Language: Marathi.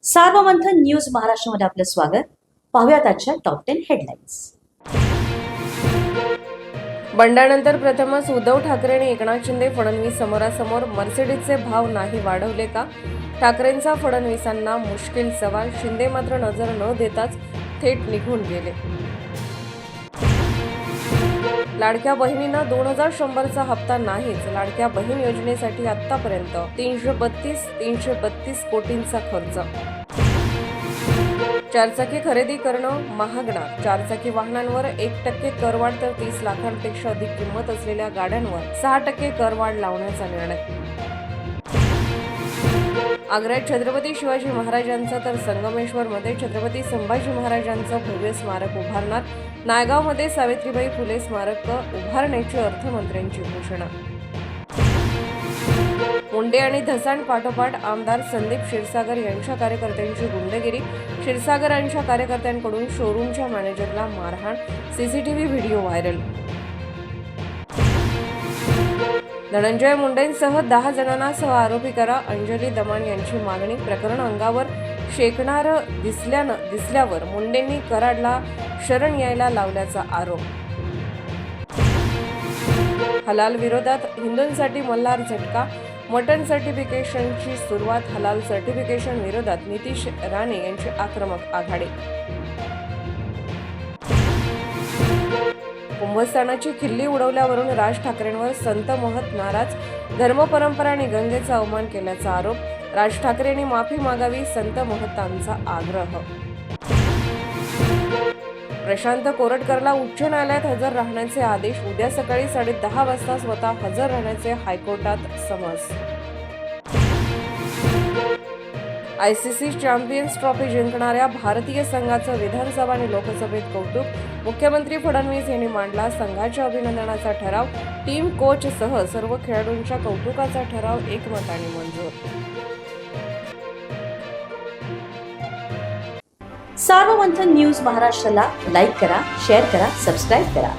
सार्वमंथन न्यूज महाराष्ट्रामध्ये आपलं स्वागत. पाहूयात आजच्या टॉप 10 हेडलाईन्स. बंडानंतर प्रथमच उद्धव ठाकरे आणि एकनाथ शिंदे फडणवीस समोरासमोर. मर्सिडीजचे भाव नाही वाढवले का? ठाकरेंचा फडणवीसांना मुश्किल सवाल. शिंदे मात्र नजर न देताच थेट निघून गेले. लाडक्या बहिणींना 2100चा हप्ता नाहीच. लाडक्या बहीण योजनेसाठी आतापर्यंत 332 कोटींचा खर्च. चारचाकी खरेदी करणं महागणार. चारचाकी वाहनांवर 1% करवाढ तर 30 लाखांपेक्षा अधिक किंमत असलेल्या गाड्यांवर 6% करवाढ लावण्याचा निर्णय. आग्र्यात छत्रपती शिवाजी महाराजांचं तर संगमेश्वरमध्ये छत्रपती संभाजी महाराजांचं भव्य स्मारक उभारणार. नायगावमध्ये सावित्रीबाई फुले स्मारक उभारण्याची अर्थमंत्र्यांची घोषणा. मुंडे आणि धसाण पाठोपाठ आमदार संदीप क्षीरसागर यांच्या कार्यकर्त्यांची गुंडगिरी. क्षीरसागरांच्या कार्यकर्त्यांकडून शोरूमच्या मॅनेजरला मारहाण. CCTV video viral. धनंजय मुंडेंसह 10 जणांना सह आरोपी करा. अंजली दमाण यांची मागणी. प्रकरण अंगावर शेकणार दिसल्यावर मुंडेंनी कराडला शरण यायला लावल्याचा आरोप. हलाल विरोधात हिंदूंसाठी मल्हार झटका. मटन सर्टिफिकेशनची सुरुवात. हलाल सर्टिफिकेशन विरोधात नितीश राणे यांची आक्रमक आघाडी. कुंभस्थानाची खिल्ली उडवल्यावरून राज ठाकरेंवर संत महत नाराज. धर्मपरंपरा आणि गंगेचा अवमान केल्याचा आरोप. राज ठाकरे यांनी माफी मागावी, संत महतांचा आग्रह. प्रशांत कोरटकरला उच्च न्यायालयात हजर राहण्याचे आदेश. उद्या सकाळी 10:30 वाजता स्वतः हजर राहण्याचे हायकोर्टात समन्स. आयसीसी चॅम्पियन्स ट्रॉफी जिंकणाऱ्या भारतीय संघाचं विधानसभा आणि लोकसभेत कौतुक. मुख्यमंत्री फडणवीस यांनी मांडला संघाच्या अभिनंदनाचा ठराव. टीम कोचसह सर्व खेळाडूंच्या कौतुकाचा ठराव एकमताने मंजूर. सार्वमंथन न्यूज महाराष्ट्राला लाईक करा, शेअर करा, सबस्क्राईब करा.